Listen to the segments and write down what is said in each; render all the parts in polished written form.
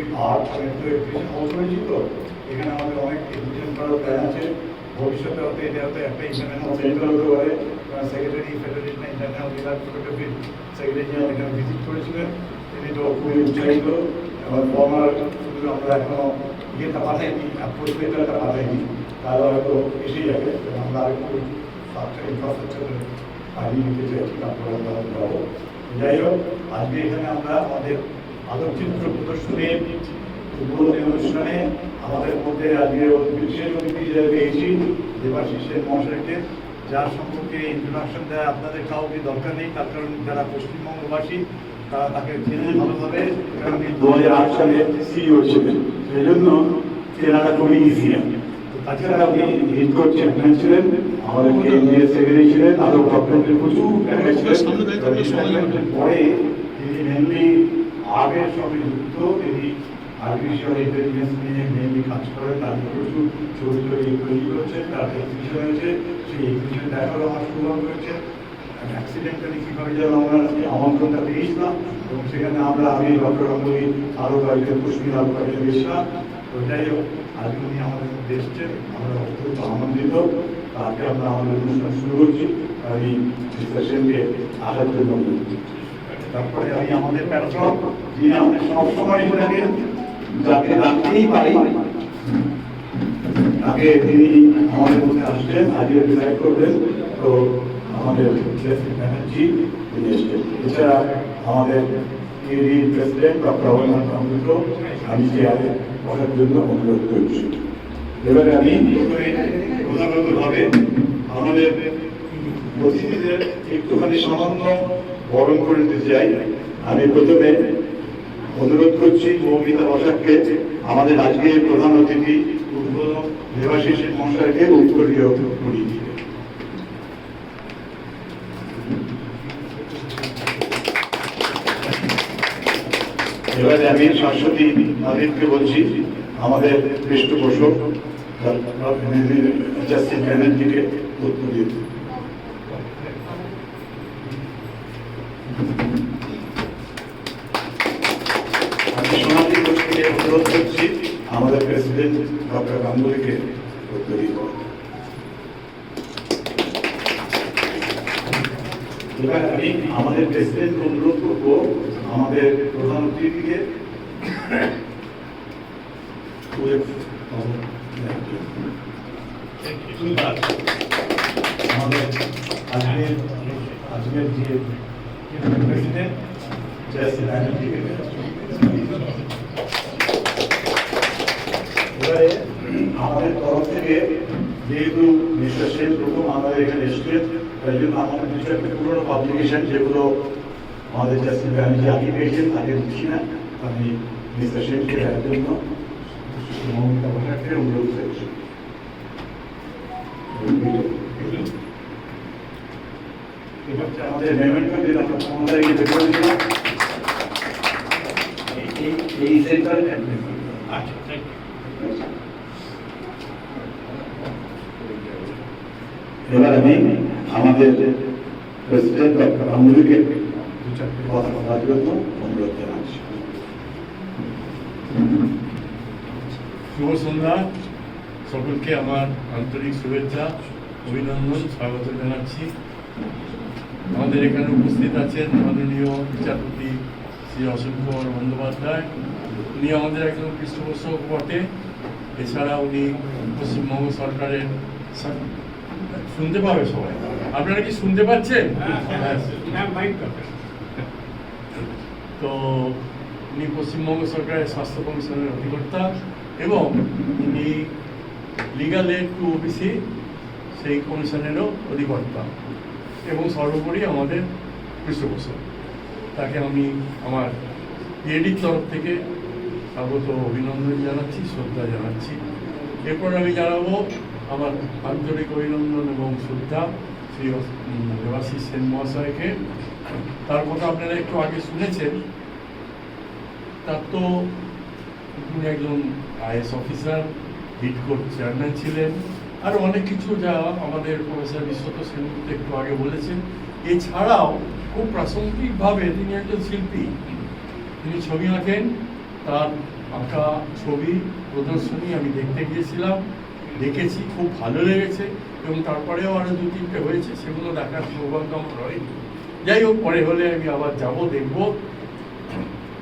Photography art exhibition পরিচিত। এখানে আমাদের অনেক এক্সিবিশন করার প্ল্যান আছে। ভবিষ্যতে হতে এটা হতে একটা ইন্টারন্যাশনাল সেন্টার হতে পারে। সেক্রেটারি ফেডারেশন ইন্টারন্যাশনাল আর্ট ফটোগ্রাফির সেক্রেটারি এখানে ভিজিট করেছিলেন, তিনি তো খুবই উৎসাহিত এবং ফর্মাল শুধু আমরা এখনো ইয়েটা পাঠাইনি, প্রস্তুতিটা পাঠাইনি, তারা হয়তো এসেই যাবে। আমরা আরেকটু ইনফ্রাস্ট্রাকচার বাড়িয়ে নিতে চাইছি, তারপরে আমরা যাবো। যাই হোক, আজকে এখানে আমরা আমাদের আলোকচিত্র প্রদর্শনীর উদ্বোধনী অনুষ্ঠানে আমাদের মধ্যে আজকে বিশেষ অতিথি হিসেবে পেয়েছি দেবাশিস সেন মহাশয়কে, যার সম্পর্কে ইন্ট্রোডাকশন দেয় আপনাদের কাউকে দরকার নেই, তার কারণ যারা পশ্চিমবঙ্গবাসী তারা তাকে চেনে ভালোভাবে, কারণ 2008 সালে সিইও ছিলেন, সেই জন্য চেনাটা খুবই ইজি। তাছাড়া উনি হিটকোট চ্যাম্পিয়ন ছিলেন, আমাদের কেন্দ্রীয় সেক্রেটারি ছিলেন, আরো গভর্নমেন্টের প্রচুর পরে তিনি মেনলি আর্টের সঙ্গে যুক্ত, তিনি আর্টিফিশিয়াল ইন্টেলিজেন্স নিয়ে মেনলি কাজ করেন, তার প্রচুর ছবি তৈরি করছেন, তার এক্সিবিশন হয়েছে, সেই এক্সিবিশন দেখারও আমার সৌভাগ্য হয়েছে। অ্যাক্সিডেন্টালি কীভাবে যেন আমরা আমন্ত্রণটা পেয়েছিলাম এবং সেখানে আমি ডক্টর গাঙ্গুলি আরও কয়েকজন পুষ্পিন আরও কয়েকজন গেছিলাম। তো যাই হোক, আজকে উনি আমাদের মধ্যে এসছেন, আমরা অত্যন্ত আনন্দিত। আজকে আমরা আমাদের অনুষ্ঠান শুরু করছি, আমি মিস্টার সেনকে আসার জন্য বলছি। তারপরে আমি আমাদের প্যাট্রন, যিনি আমাদের সবসময় থাকেন, যাকে রাখতেই পারি, তাকে তিনি আমাদের মধ্যে আসছেন, আজকে ডিসাইড করবেন। তো আমাদের ব্যানার্জি তিনি এসছেন। এছাড়া আমাদের প্রেসিডেন্ট ডক্টর অমরনাথ চন্দ্র, আমি চেয়ারে বসার জন্য অনুরোধ করছি। এবারে আমি প্রধানতভাবে আমাদের অতিথিদের একটুখানি সামান্য বরণ করে দিতে চাই। আমি প্রথমে অনুরোধ করছি মৌমিতা বসাককে, আমাদের আজকের প্রধান অতিথি উদ্বোধক দেবাশিস মহাশয়কে উত্তরীয় করি। এবারে আমি শাশ্বতী নাদিমকে বলছি, আমাদের পৃষ্ঠপোষক জাস্টিস ব্যানার্জিকে উত্তরীয়। আমি সোনালী ঘোষকে অনুরোধ করছি, আমাদের প্রেসিডেন্ট ডক্টর গাঙ্গুলিকে উত্তরীয়। এবার আমি আমাদের প্রেসিডেন্টকে অনুরোধ করবো আমাদের প্রধান অতিথিকে আমাদের আজকের যে প্রেসিডেন্ট জাস্টিস ব্যানার্জিকে। এবারে আমাদের তরফ থেকে যেহেতু মিস্টার সেন প্রথম আমাদের এখানে এসছেন, তাই জন্য আমাদের কিছু একটা পুরোনো পাবলিকেশন যেগুলো আমাদের জাস্টিস ব্যানার্জি আগে পেয়েছেন তাকে দিচ্ছি না, আমি মিস্টার সেনকে দেওয়ার জন্য মৌমিতা বসাককে অনুরোধ করছি। আমাদের মেমেন্টো যেটা আমরা ক্ষমতায় গিয়ে বের করেছিলাম এই সেন্টারে। এবার আমি আমাদের প্রেসিডেন্ট ডক্টর গাঙ্গুলিকে দু চারটে কথা বলার জন্য অনুরোধ জানাচ্ছি। শুভ সন্ধ্যা, সকলকে আমার আন্তরিক শুভেচ্ছা, অভিনন্দন, স্বাগত জানাচ্ছি। আমাদের এখানে উপস্থিত আছেন মাননীয় বিচারপতি শ্রী অশোককুমার বন্দ্যোপাধ্যায়, উনি আমাদের একজন পৃষ্ঠপোষক বটে। এছাড়া উনি পশ্চিমবঙ্গ সরকারের, শুনতে পাবে সবাই, আপনারা কি শুনতে পাচ্ছেন? তো উনি পশ্চিমবঙ্গ সরকারের স্বাস্থ্য কমিশনের অধিকর্তা এবং উনি লিগাল এড টু ওবিসি সেই কমিশনেরও অধিকর্তা এবং সর্বোপরি আমাদের পৃষ্ঠপোষক। তাকে আমি আমার পিএডির তরফ থেকে স্বাগত অভিনন্দন জানাচ্ছি, শ্রদ্ধা জানাচ্ছি। এরপর আমি জানাবো আমার আন্তরিক অভিনন্দন এবং শ্রদ্ধা শ্রী দেবাশিস সেন মহাশয়কে। তার কথা আপনারা একটু আগে শুনেছেন। তার তো তিনি একজন আইএস অফিসার, হিটকোট চেয়ারম্যান ছিলেন, আরও অনেক কিছু যা আমাদের প্রফেসর বিশ্বত সেনগুপ্ত একটু আগে বলেছেন। এছাড়াও খুব প্রাসঙ্গিকভাবে তিনি একজন শিল্পী, তিনি ছবি আঁকেন, তার আঁকা ছবি প্রদর্শনী আমি দেখতে গিয়েছিলাম, দেখেছি, খুব ভালো লেগেছে এবং তারপরেও আরও 2-3টে হয়েছে, সেগুলো দেখার সৌভাগ্য আমার হয়নি। যাই হোক, পরে হলে আমি আবার যাব, দেখব।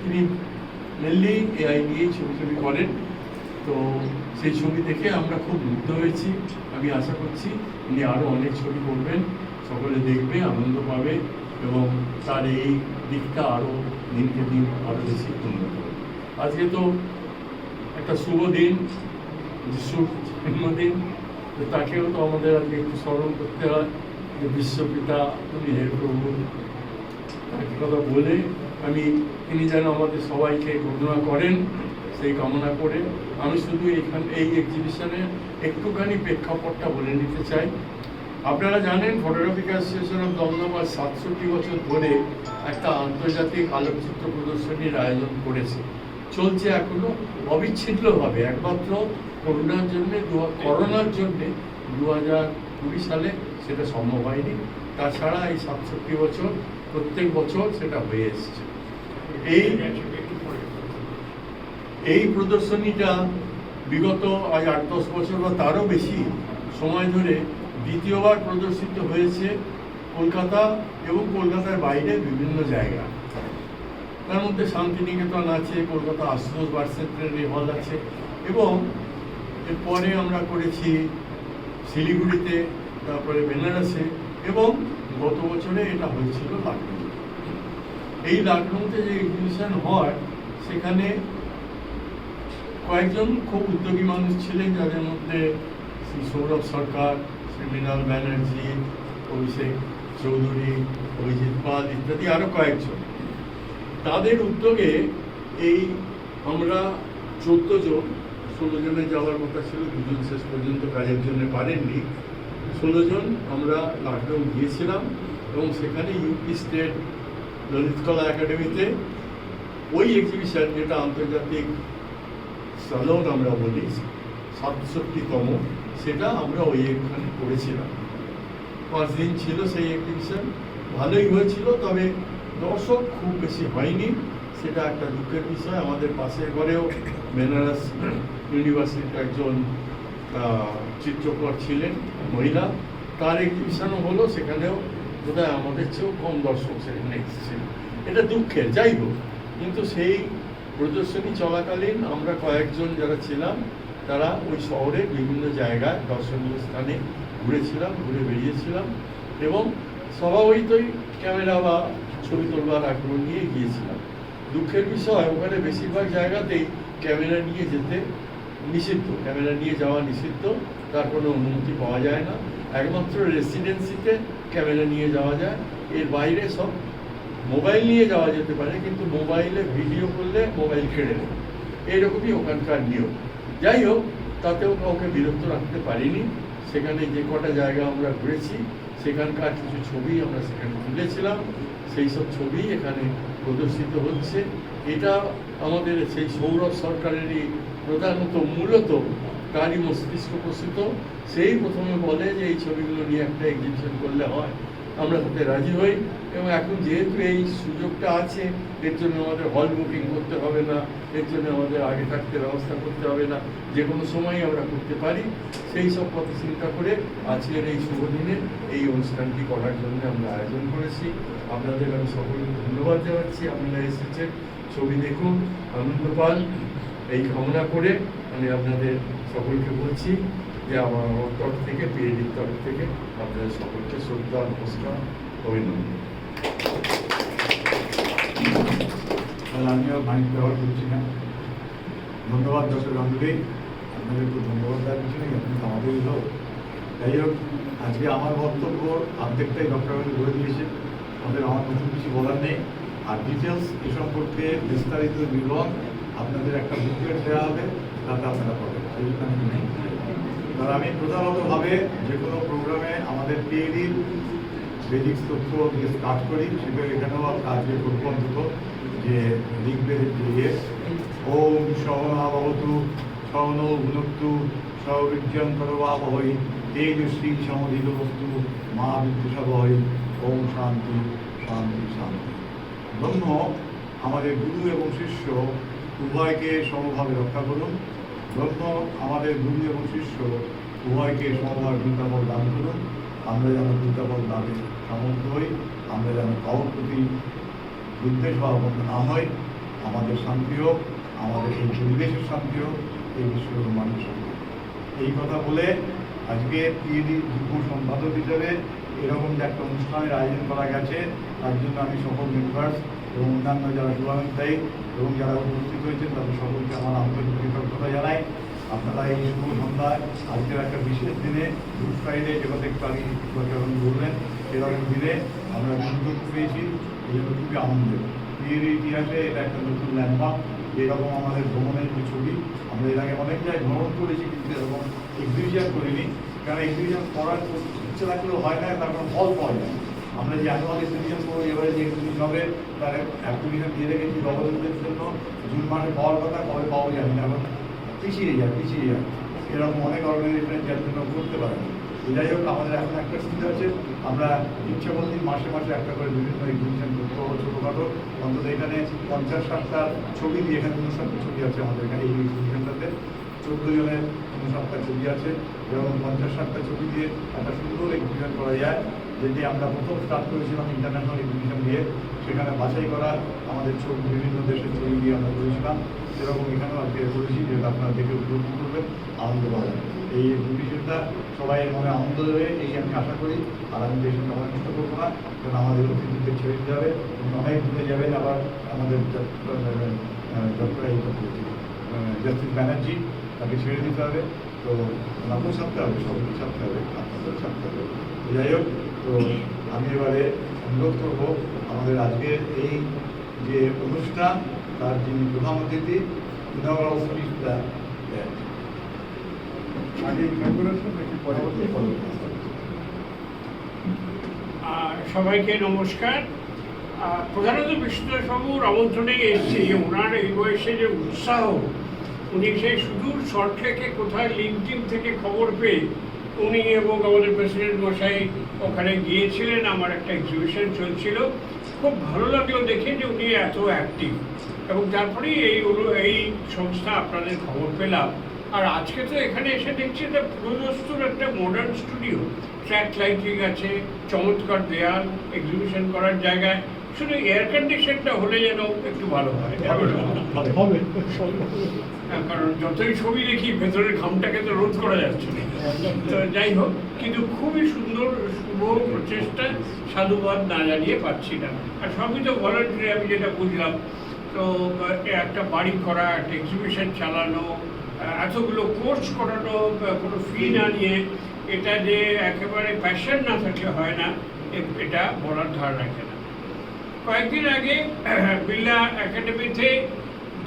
তিনি মেনলি এআই নিয়েই ছবি করেন, তো সেই ছবি দেখে আমরা খুব মুগ্ধ হয়েছি। আমি আশা করছি উনি আরও অনেক ছবি করবেন, সকলে দেখবে, আনন্দ পাবে এবং তার এই দিকটা আরও দিনকে দিন আরও বেশি উন্নত হবে। আজকে তো একটা শুভ দিন, যিশুর জন্মদিন, তো তাকেও তো আমাদের আজকে একটু স্মরণ করতে হয় যে বিশ্বপিতা তুমি হে প্রভু, তাকে কথা বলে তিনি যেন আমাদের সবাইকে করুণা করেন সেই কামনা করে আমি শুধু এই এক্সিবিশনের একটুখানি প্রেক্ষাপটটা বলে নিতে চাই। আপনারা জানেন ফটোগ্রাফিক অ্যাসোসিয়েশন অফ দমদম 67 বছর ধরে একটা আন্তর্জাতিক আলোকচিত্র প্রদর্শনীর আয়োজন করেছে, চলছে এখনো অবিচ্ছিন্নভাবে। একমাত্র করোনার জন্যে 2020 সালে সেটা সম্ভব হয়নি, তাছাড়া এই 67 বছর প্রত্যেক বছর সেটা হয়ে এসছে। এই প্রদর্শনীটা বিগত আজ 8-10 বছর বা তারও বেশি সময় ধরে দ্বিতীয়বার প্রদর্শিত হয়েছে কলকাতা এবং কলকাতার বাইরে বিভিন্ন জায়গা। তার মধ্যে শান্তিনিকেতন আছে, কলকাতা আশুতোষ বার সেন্টারে হল আছে, এবং এরপরে আমরা করেছি শিলিগুড়িতে, তারপরে বেনারসে, এবং গত বছরে এটা হয়েছিল লখনউ। এই লখনউতে যে এক্সিবিশন হয় সেখানে কয়েকজন খুব উদ্যোগী মানুষ ছিলেন, যাদের মধ্যে শ্রী সৌরভ সরকার, শ্রী মৃণাল ব্যানার্জি, অভিষেক চৌধুরী, অভিজিৎ পাল ইত্যাদি আরও কয়েকজন। তাদের উদ্যোগে আমরা 14 জন, 16 জনে যাওয়ার কথা ছিল, 2 জন শেষ পর্যন্ত কাজের জন্য পারেননি। 16 জন আমরা লখনউ গিয়েছিলাম এবং সেখানে ইউপি স্টেট ললিতকলা একাডেমিতে ওই এক্সিবিশন, যেটা আন্তর্জাতিক সালন আমরা বলি 67তম, সেটা আমরা ওইখানে করেছিলাম। 5 দিন ছিল সেই এক্সিবিশন, ভালোই হয়েছিল, তবে দর্শক খুব বেশি হয়নি, সেটা একটা দুঃখের বিষয়। আমাদের পাশের ঘরেও বেনারস ইউনিভার্সিটির একজন চিত্রকর ছিলেন, মহিলা, তার এক্সিবিশনও হলো, সেখানেও বোধহয় আমাদের চেয়েও কম দর্শক সেখানে এসেছিল। এটা দুঃখের, যাই হোক। কিন্তু সেই প্রদর্শনী চলাকালীন আমরা কয়েকজন যারা ছিলাম তারা ওই শহরের বিভিন্ন জায়গায় দর্শনীয় স্থানে ঘুরে বেরিয়েছিলাম এবং স্বভাবতই ক্যামেরা বা ছবি তোলবার আগ্রহ নিয়ে গিয়েছিলাম। দুঃখের বিষয়, ওখানে বেশিরভাগ জায়গাতেই ক্যামেরা নিয়ে যেতে নিষিদ্ধ, ক্যামেরা নিয়ে যাওয়া নিষিদ্ধ, তার কোনো অনুমতি পাওয়া যায় না। একমাত্র রেসিডেন্সিতে ক্যামেরা নিয়ে যাওয়া যায়, এর বাইরে সব মোবাইল নিয়ে যাওয়া যেতে পারে, কিন্তু মোবাইলে ভিডিও করলে মোবাইল কেড়ে নেবে, এইরকমই ওখানকার নিয়ম। যাই হোক, তাতেও কাউকে বিরক্ত রাখতে পারিনি। সেখানে যে কটা জায়গা আমরা ঘুরেছি সেখানকার কিছু ছবি আমরা সেখানে তুলেছিলাম, সেই সব ছবি এখানে প্রদর্শিত হচ্ছে। এটা আমাদের সেই সৌরভ সরকারেরই প্রধানত মূলত তারই মস্তিষ্ক প্রসূত। সেই প্রথমে বলে যে এই ছবিগুলো নিয়ে একটা এক্সিবিশন করলে হয়, আমরা তাতে রাজি হই। এবং এখন যেহেতু এই সুযোগটা আছে, এর জন্য আমাদের হল বুকিং করতে হবে না, এর জন্য আমাদের আগে থাকতে ব্যবস্থা করতে হবে না, যে কোনো সময়ই আমরা করতে পারি। সেই সব কথা চিন্তা করে আজকের এই শুভ দিনে এই অনুষ্ঠানটি করার জন্য আমরা আয়োজন করেছি। আপনাদের আমি সকলকে ধন্যবাদ জানাচ্ছি, আপনারা এসেছেন, ছবি দেখুন, আনন্দ পান, এই কামনা করে আমি আপনাদের সকলকে বলছি যে আমার তরফ থেকে, পিএডির তরফ থেকে আপনাদের সকলকে শ্রদ্ধা, নমস্কার, অভিনন্দন। আমিও মাইক ব্যবহার করছি না। ধন্যবাদ ডক্টর গাঙ্গুলি, আপনাদের খুব ধন্যবাদ দেওয়ার কিছু নেই, আপনি তো আমাদেরই লোক। যাই হোক, আজকে আমার বক্তব্য অর্ধেকটাই ডক্টর গাঙ্গুলি বলে দিয়েছে, আমার নতুন কিছু বলার নেই। আর ডিটেলস এ সম্পর্কে বিস্তারিত বিবরণ আপনাদের একটা বুকলেট দেওয়া হবে, তাতে আপনারা পাবেন, সেই জন্য আমি নেই। আর আমি প্রধানতভাবে যে কোনো প্রোগ্রামে আমাদের পিএডির বেসিক তথ্য দিয়ে স্টার্ট করি, সেটা এখানেও আজকে করব অন্তত, যে ঋগ্বেদের যে ওম সহনাভবতু সহনো ভুনক্তু সহবীর্যন্তরবাবহৈ তেজস্বী সমধিত বস্তু মা বিদ্যুষাবহৈ ওম শান্তি শান্তি শান্তি। ব্রহ্ম আমাদের গুরু এবং শিষ্য উভয়কে সমভাবে রক্ষা করুন। ব্রহ্ম আমাদের গুরু এবং শিষ্য উভয়কে সমভাবে বিদ্যাবল দান করুন। আমরা যেন বিদ্যাবল দানে সামর্থ্য হই, আমরা যেন কারোর প্রতি বিদ্বেষ বা অবন্ধ না হই। আমাদের শান্তি হোক, আমাদের এই পরিবেশের শান্তি হোক, এই বিশ্বব্রহ্মাণ্ডের শান্তি হোক। এই কথা বলে আজকে পিএডি যুগ্ম সম্পাদক হিসেবে এরকম যে একটা অনুষ্ঠানের আয়োজন করা গেছে, তার জন্য আমি সকল মেম্বার্স এবং অন্যান্য যারা শুভানুধ্যায়ী এবং যারা উপস্থিত হয়েছেন তাদের সকলকে আমার আন্তরিক কৃতজ্ঞতা জানাই। আপনারা এই শুভ সন্ধ্যায় আজকের একটা বিশেষ দিনে গুড ফ্রাইডে যেটা একটু আগে যখন বললেন, এরকম দিনে আমরা সুযোগ পেয়েছি, এই জন্য খুবই আনন্দের। বিয়ের ইতিহাসে এটা একটা নতুন ল্যান্ডমার্ক। এরকম আমাদের ভ্রমণের যে ছবি, আমরা এর আগে অনেক জায়গায় ভ্রমণ করেছি, কিন্তু এরকম এক্সিবিশন করিনি। কারণ এক্সিবিশন করার ইচ্ছে থাকলেও হয় না, তার কোনো ফল পাওয়া যায় না। আমরা যে অ্যানুয়াল এক্সিবিশন করবো, এবারে যে এক্সিবিশন হবে তার অ্যাপ্লিকেশন দিয়ে রেখেছি গভর্নমেন্টের জন্য, জুন মাসে পাওয়ার কথা, কবে পাওয়া যায় না, এখন পিছিয়ে যায়। এরকম অনেক অর্গানাইজেশন যার জন্য করতে পারে না। যাই হোক, আমাদের এখন একটা সুবিধা আছে, আমরা ইচ্ছা করলে মাসে মাসে একটা করে বিভিন্ন এক্সিবিশন করতে পারবো ছোটোখাটো। অন্তত এখানে 50-60টা ছবি দিয়ে, এখানে 59টা ছবি আছে আমাদের এখানে এই এক্সিবিশনটাতে। 14 জনের 59টা ছবি আছে, এবং 50-60টা ছবি দিয়ে একটা সুন্দর এক্সিবিশন করা যায়। যেটি আমরা প্রথম স্টার্ট করেছিলাম ইন্টারন্যাশনাল এক্সিবিশন দিয়ে, সেখানে বাছাই করা আমাদের ছবি বিভিন্ন দেশের ছবি দিয়ে আমরা করেছিলাম। সেরকম এখানেও আজকে করেছি, যেটা আপনারা দেখে উপলব্ধি করবেন, আনন্দ পাবেন। এই এক্সিবিশনটা সবাই মনে আনন্দ দেবে, এই আমি আশা করি। আর আমি বেশি সময় নষ্ট করবো না, কারণ আমাদের অতিথিদের ছেড়ে দিতে হবে, অনেক দূরে যাবেন। আবার আমাদের জাস্টিস ব্যানার্জি, তাকে ছেড়ে দিতে হবে। তো আমাকেও ছাপতে হবে, সবাইকে ছাপতে হবে, আপনাদের ছাপতে হবে। যাই হোক, তো আমি এবারে অনুরোধ করবো আমাদের আজকের এই যে অনুষ্ঠান, তার যিনি প্রধান অতিথি, ইনাওরাল স্পিচটা আগে ইনগ্রেশন নাকি পরবর্তী সবাইকে নমস্কার। প্রধানত বিষ্ণুবাবুর আমন্ত্রণে এসেছি। ওনার এই বয়সে যে উৎসাহ, উনি সেই সুদূর সল্টলেকে কোথায় লিঙ্কডিন থেকে খবর পেয়ে উনি এবং আমাদের প্রেসিডেন্ট মশাই ওখানে গিয়েছিলেন। আমার একটা এক্সিবিশন চলছিল, খুব ভালো লাগলো দেখে যে উনি এত অ্যাক্টিভ। এবং তারপরেই এই সংস্থা আপনাদের খবর পেলাম। আর আজকে তো এখানে এসে দেখছি একটা পুরোদস্তুর একটা মডার্ন স্টুডিও, ট্র্যাক লাইটিং আছে, চমৎকার দেয়াল, এক্সিবিশন করার জায়গায়। শুধু এয়ার কন্ডিশনটা হলে যেন একটু ভালো হয়, কারণ যতই ছবি দেখি ভেতরের ঘামটাকে তো রোধ করা যাচ্ছে না। তো যাই হোক, কিন্তু খুবই সুন্দর শুভ প্রচেষ্টা, সাধুবাদ না জানিয়ে পাচ্ছি না। আর সবই তো ভলান্টারি, আমি যেটা বুঝলাম। তো একটা বাড়ি করা, একটা এক্সিবিশন চালানো, এতগুলো কোর্স করানো, কোনো ফি না নিয়ে, এটা যে একেবারে প্যাশন না থাকলে হয় না, এটা বলার ধার রাখে না। কয়েকদিন আগে বিড়লা একাডেমিতে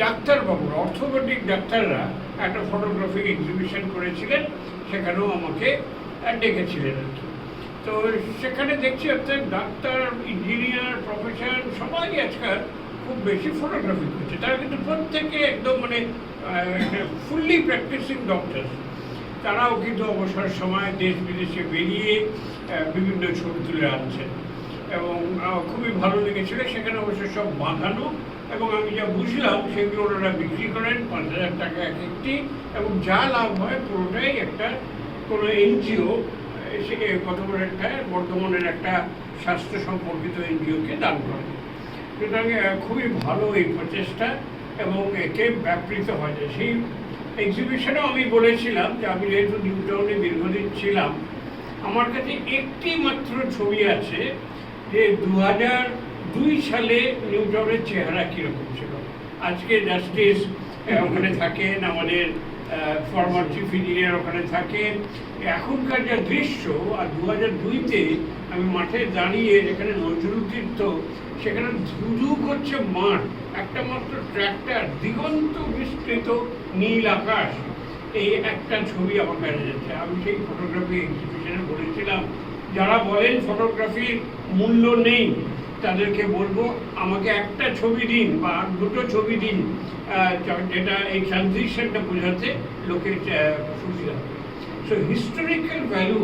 ডাক্তারবাবুরা, অর্থোপেডিক ডাক্তাররা একটা ফটোগ্রাফিক এক্সিবিশন করেছিলেন, সেখানেও আমাকে ডেকেছিলেন আর কি। তো সেখানে দেখছি আপনার ডাক্তার, ইঞ্জিনিয়ার, প্রফেসর সবাই আজকাল খুব বেশি ফটোগ্রাফি করছে। তারা কিন্তু প্রত্যেকে একদম মানে ফুললি প্র্যাকটিসিং ডক্টর। তারাও কিন্তু অবসর সময় দেশ বিদেশে বেরিয়ে বিভিন্ন ছবি তুলে আনছেন, এবং খুবই ভালো লেগেছিল। সেখানে অবশ্য সব বাঁধানো, এবং আমি যা বুঝলাম সেগুলো ওনারা বিক্রি করেন 5,000 টাকা এক একটি, এবং যা লাভ হয় পুরোটাই একটা কোনো এনজিও, সে কত বড় একটা বর্ধমানের একটা স্বাস্থ্য সম্পর্কিত এনজিওকে দান করেন। সুতরাং খুবই ভালো এই প্রচেষ্টা, এবং একে ব্যাপৃত হয় যায়। সেই এক্সিবিশনেও আমি বলেছিলাম যে আমি যেহেতু নিউ টাউনে দীর্ঘদিন ছিলাম, আমার কাছে একটি মাত্র ছবি আছে যে 2002 সালে নিউ টাউনের চেহারা কীরকম ছিল। আজকে জাস্টিস ওখানে থাকেন, আমাদের ফরমার চিফ ইঞ্জিনিয়ার ওখানে থাকেন। এখনকার যা দৃশ্য, আর 2002-তে আমি মাঠে দাঁড়িয়ে, যেখানে নজরুল তীর্থ, সেখানে ধুধু করছে মাঠ, একটা মাত্র ট্র্যাক্টর, দিগন্ত বিস্তৃত নীল আকাশ, এই একটা ছবি আমার কাছে যাচ্ছে। আমি সেই ফটোগ্রাফি এক্সিবিশনে বলেছিলাম, যারা বলেন ফটোগ্রাফির মূল্য নেই, তাদেরকে বলবো আমাকে একটা ছবি দিন বা দুটো ছবি দিন, যেটা এই ট্রানজিশনটা বোঝাতে লোকের সুবিধা হবে। সো হিস্টোরিক্যাল ভ্যালু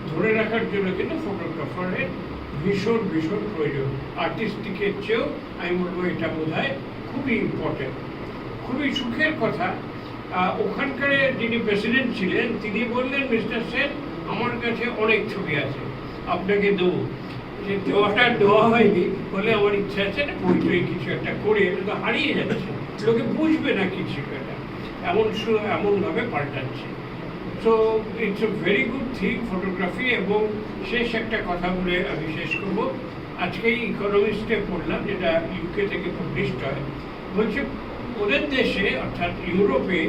ধরে রাখার জন্য কিন্তু ফটোগ্রাফারের ভীষণ ভীষণ প্রয়োজন। আর্টিস্টিকের চেয়েও আমি বলবো এটা বোধহয় খুবই ইম্পর্টেন্ট। খুবই সুখের কথা। ওখানকার যিনি প্রেসিডেন্ট ছিলেন তিনি বললেন, মিস্টার সেন আমার কাছে অনেক ছবি আছে, আপনাকে দেবো। যে দেওয়া হয়নি বলে আমার ইচ্ছা আছে একটা বইটই কিছু একটা করে, এটা তো হারিয়ে যাচ্ছে, লোকে বুঝবে না কিছু এটা, এমনভাবে পাল্টাচ্ছে। So it's a very good thing photography. এবং শেষ একটা কথা বলে আমি শেষ করবো। আজকেই ইকোনমিস্টে পড়লাম, যেটা ইউকে থেকে পাবলিশড হয়, বলছে ওদের দেশে অর্থাৎ ইউরোপে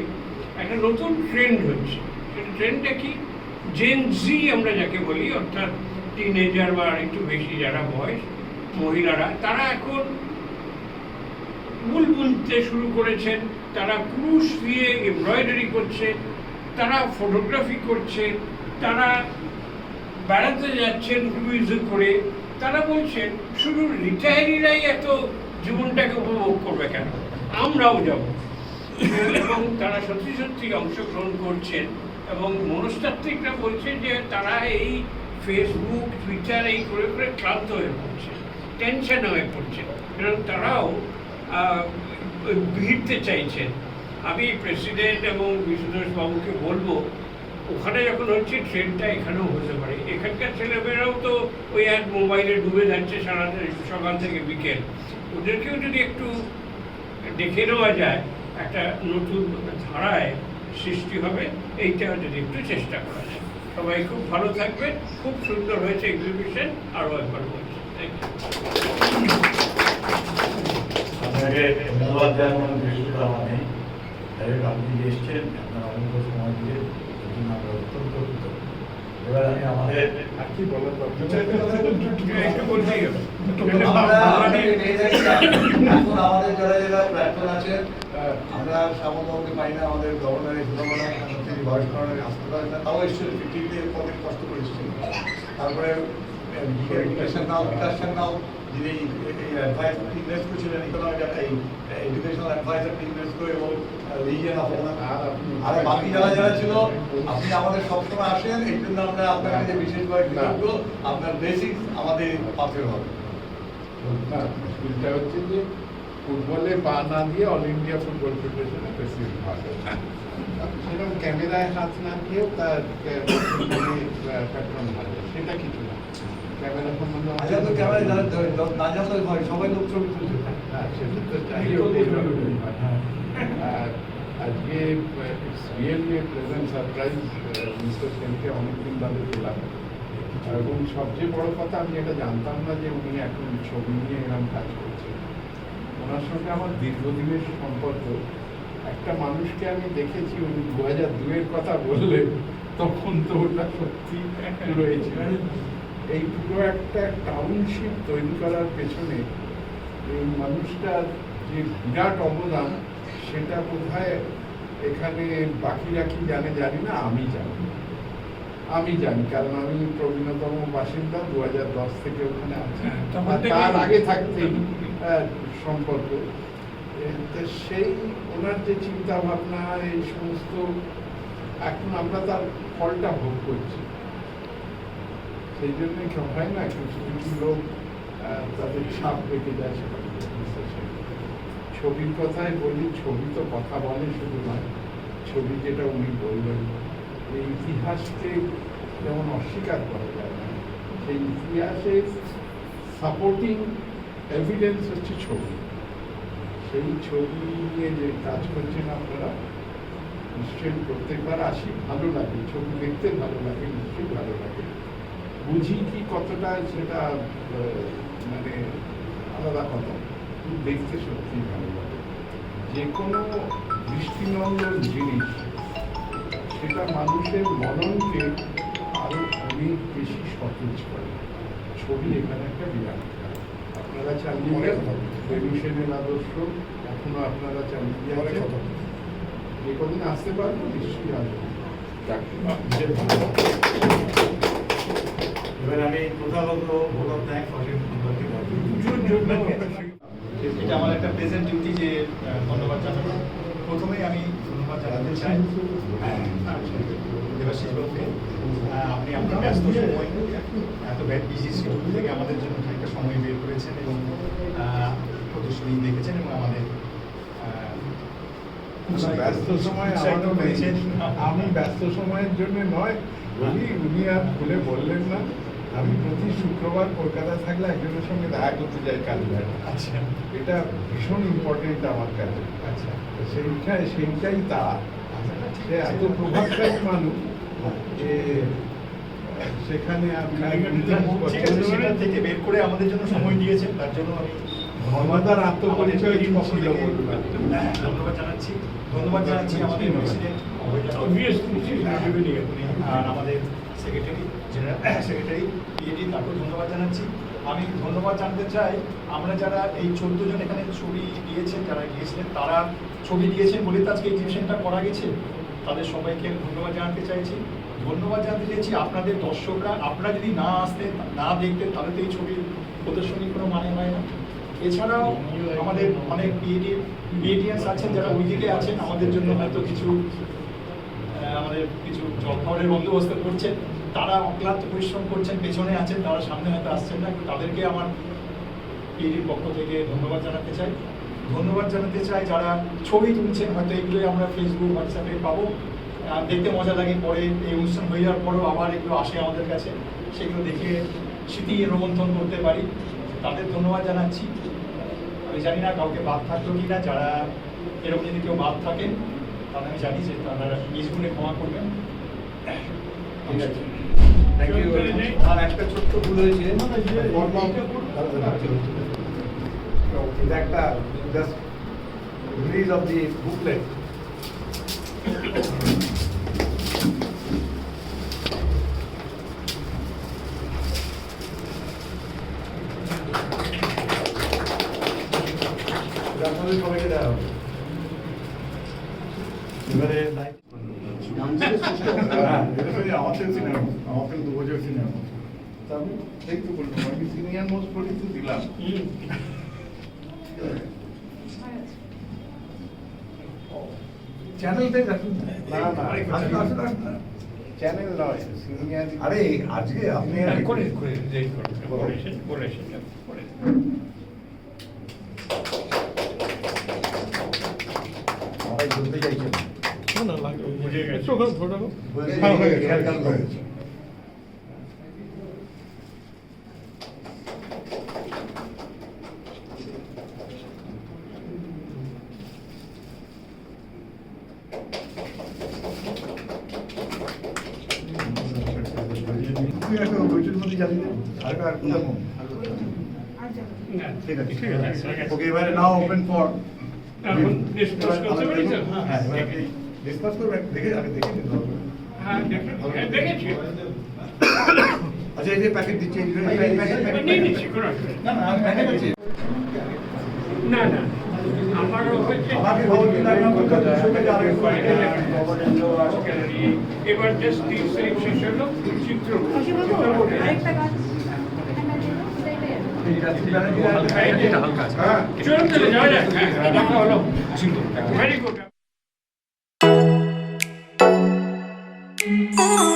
একটা নতুন ট্রেন্ড হচ্ছে। সেটা ট্রেন্ডটা কি? জেন জি আমরা যাকে বলি, অর্থাৎ টিনেজার বা একটু বেশি যারা বয়স মহিলারা, তারা এখন উল বুনতে শুরু করেছেন, তারা ক্রুশ দিয়ে এমব্রয়ডারি করছে, তারা ফটোগ্রাফি করছে, তারা বেড়াতে যাচ্ছেন ক্রুইজে করে। তারা বলছেন শুধু রিটায়ারিরাই এত জীবনটাকে উপভোগ করবে কেন, আমরাও যাব। এবং তারা সত্যি সত্যি অংশগ্রহণ করছেন। এবং মনস্তাত্ত্বিকরা বলছেন যে তারা এই ফেসবুক টুইটার এই করে করে ক্লান্ত হয়ে পড়ছে, টেনশন হয়ে পড়ছে, এবং তারাও ভিড়তে চাইছেন। আমি প্রেসিডেন্ট এবং বিশ্বনাথ বাবুকে বলবো, ওখানে যখন হচ্ছে ট্রেনটা এখানেও হতে পারে। এখানকার ছেলেমেয়েরাও তো ওই এক মোবাইলে ডুবে যাচ্ছে সারা সকাল থেকে বিকেল, ওদেরকেও যদি একটু দেখে নেওয়া যায়, একটা নতুন ধারায় সৃষ্টি হবে। এইটা যদি একটু চেষ্টা করা যায়। সবাই খুব ভালো থাকবে। খুব সুন্দর হয়েছে এক্সিবিশন, আরও একবার বলছি থ্যাংক ইউ। আপনাকে ধন্যবাদ জানানোর বিষয়টা মানে আপনি যে এসছেন, আপনার অনেক সময় দিয়ে আমরা অত্যন্ত কৃতজ্ঞ। এবার আমি আমাদের আর কি বলার এখন আমাদের যারা যারা প্রাক্তন আছেন, আমরা সামনে পাই না, আমাদের গভর্নর তিনি বয়স কারণে আসতে পারেন না, তাও এসেছিল, ফিফটিতে অনেক কষ্ট করে এসেছিল। তারপরে বিকাশ নাও যিনি অ্যাডভাইস ইনভেস্ট করেছিলেন, ইকোনমিক এই এডুকেশনাল অ্যাডভাইজার ইনভেস্ট করে, এবং লিজিয়ান আর বাকি যারা যারা ছিল, আপনি আমাদের সবসময় আসেন, এই জন্য আমরা আপনার কাছে বিশেষভাবে কৃতজ্ঞ। আপনার বেসিক আমাদের পাথর হবে না, স্কুলটা হচ্ছে যে ফুটবলে পা না দিয়ে অল ইন্ডিয়া ফুটবল ফেডারেশনের প্রেসিডেন্ট হবে, সেরকম ক্যামেরায় হাত না দিয়েও তার প্যাট্রন হয়, সেটা কিছু না। ক্যামেরা সম্বন্ধে আচ্ছা, তো ক্যামেরা না জানলে হয়, সবাই লোক ছবি তুলছে। হ্যাঁ, সেটা তো চাই। আর আজকে it's really A pleasant surprise, mister সেনকে অনেকদিন বাদে পেলাম। এবং সবচেয়ে বড় কথা, আমি এটা জানতাম না যে উনি এখন ছবি নিয়ে এরকম কাজ করছেন। ওনার সঙ্গে আমার দীর্ঘদিনের সম্পর্ক। একটা মানুষকে আমি দেখেছি, উনি 2002-এর কথা বললেন, তখন তো ওটা সত্যি রয়েছে। এই পুরো একটা টাউনশিপ তৈরি করার পেছনে এই মানুষটার যে বিরাট অবদান, সেটা বোধহয় এখানে বাকিরা কি জানে জানি না, আমি জানি, কারণ আমি প্রবীণতম বাসিন্দা, 2010 থেকে ওখানে আছি, তার আগে থাকতেই সম্পর্ক। সেই ওনার যে চিন্তা ভাবনা, এই সমস্ত, এখন আমরা তার ফলটা ভোগ করছি। সেই জন্যই হয় না, কিছু কিছু লোক তাদের ছাপ রেখে যায়। ছবির কথাই বলি, ছবি তো কথা বলে শুধু নয়, ছবি যেটা উনি বললেন, এই ইতিহাসকে যেমন অস্বীকার করা যায় না, সেই ইতিহাসের সাপোর্টিং এভিডেন্স হচ্ছে ছবি। সেই ছবি নিয়ে যে কাজ করছেন আপনারা, নিশ্চয়ই প্রত্যেকবার আসি, ভালো লাগে, ছবি দেখতে ভালো লাগে, নিশ্চয়ই ভালো লাগে। বুঝি কি কতটা সেটা মানে আলাদা কথা, দেখতে সত্যিই ভালো লাগে। যে কোনো দৃষ্টিনন্দন জিনিস, সেটা মানুষের মননকে আরো অনেক বেশি সতেজ করে। ছবি এখানে একটা বিরাট কাজ। আপনারা চালিয়ে যাবেন, বেলুসেনের আদর্শ এখনো আপনারা চালিয়ে যাচ্ছেন। যে কদিন আসতে পারবো নিশ্চয়ই আসবো। এবার আমি প্রথাগত ভোট অফ থ্যাঙ্কস অসীম এটা আমার একটা প্রেজেন্ট ডিউটি যে ধন্যবাদ জানাবো। প্রথমেই আমি ধন্যবাদ জানাতে চাই দেবাশিস বাবুকে। আপনি আপনার ব্যস্ত সময়, এত বিজি শিডিউল থেকে আমাদের জন্য একটা সময় বের করেছেন এবং প্রদর্শনী দেখেছেন এবং আমাদের ব্যস্ত সময় আমারও নেই। আমি ব্যস্ত সময়ের জন্য নয় বলি, উনি আর খুলে বললেন না। আমি প্রতি শুক্রবার কলকাতায় থাকলে একজনের সঙ্গে দেখা করতে যাই কালীঘাট। আচ্ছা এটা ভীষণ ইম্পর্টেন্ট আমার কাছে। আচ্ছা সেইটাই তারা সে এত প্রভাবশালী মানুষ যে সেখানে আপনার সেটা থেকে বের করে আমাদের জন্য সময় দিয়েছেন, তার জন্য আমি ধর্মদার আত্মপরিচয় ছিল বলুন। হ্যাঁ, ধন্যবাদ জানাচ্ছি আমাদের প্রেসিডেন্ট আর আমাদের সেক্রেটারি জেনারেল সেক্রেটারি পিএডি, তারপর ধন্যবাদ জানাচ্ছি। আমি ধন্যবাদ জানতে চাই আমরা যারা এই 14 জন এখানে ছবি দিয়েছেন, যারা গিয়েছিলেন তারা ছবি দিয়েছেন বলে তো আজকে এক্সিবিশনটা করা গেছে, তাদের সবাইকে ধন্যবাদ জানাতে চাইছি। ধন্যবাদ জানাতে চাইছি আপনাদের দর্শকরা, আপনারা যদি না আসতেন না দেখতেন তাহলে তো এই ছবির প্রদর্শনীর কোনো মানে হয় না। এছাড়াও আমাদের অনেক বিএডিএস আছেন যারা ওইদিকে আছেন, আমাদের জন্য হয়তো কিছু আমাদের কিছু জলখাবারের বন্দোবস্ত করছেন, তারা অক্লান্ত পরিশ্রম করছেন, পেছনে আছেন, তারা সামনে হয়তো আসছেন না, তাদেরকে আমার পিএডির পক্ষ থেকে ধন্যবাদ জানাতে চাই। ধন্যবাদ জানাতে চাই যারা ছবি তুলছেন, হয়তো এগুলোই আমরা ফেসবুক হোয়াটসঅ্যাপে পাবো, দেখতে মজা লাগে, পরে এই অনুষ্ঠান হয়ে যাওয়ার পরেও আবার এগুলো আসে আমাদের কাছে, সেগুলো দেখে স্মৃতি রোমন্থন করতে পারি, তাদের ধন্যবাদ জানাচ্ছি। আমি জানি না কাউকে বাদ থাকলো কি না, যারা এরকম যদি কেউ বাদ থাকেন তাহলে আমি জানি যে তারা নিজ গুণে ক্ষমা করবেন। ঠিক আছে, থ্যাংক ইউ। আর একটা ছোট্ট ভুল হয়েছে, এটা একটা just release of the booklet. আপনাদের সবাইকে দেওয়া হবে। এবারে আমাদের সিনেমা, আমাদের 2 বছর সিনেমা আমি এই তো বললাম, আমি সিনিয়র মোস্ট বলি তো দিলাম। চ্যানেলটাই রাখুন না, চ্যানেল নয়, সিনিয়র। আরে আজকে আপনি সবাই বলতে চাইছেন বুঝে গেছে। খেয়াল করেছে। ওকে, এবারে নাও ওপেন ফর এখন ডিসকাস করতে পারি তো? হ্যাঁ, এবারে আপনি ডিসকাস করবেন, দেখে আগে দেখে নিতে হবে। হ্যাঁ, দেখেছি। আচ্ছা, এই যে প্যাকেট দিচ্ছি, এই প্যাকেট নিয়ে নিচ্ছি, কোনো অসুবিধা নেই। না না আমি প্যাকেট দিচ্ছি। না না, আমারও হচ্ছে আমাকে খবর দিন, আমি কলকাতা থেকে আরেক এবার জাস্ট 30 তারিখ শেষ হলো চিত্র আরেকটা কাজ হ্যাঁ চলুন তাহলে যাওয়া যাক। হ্যাঁ, দেখা হলো। Very good. Oh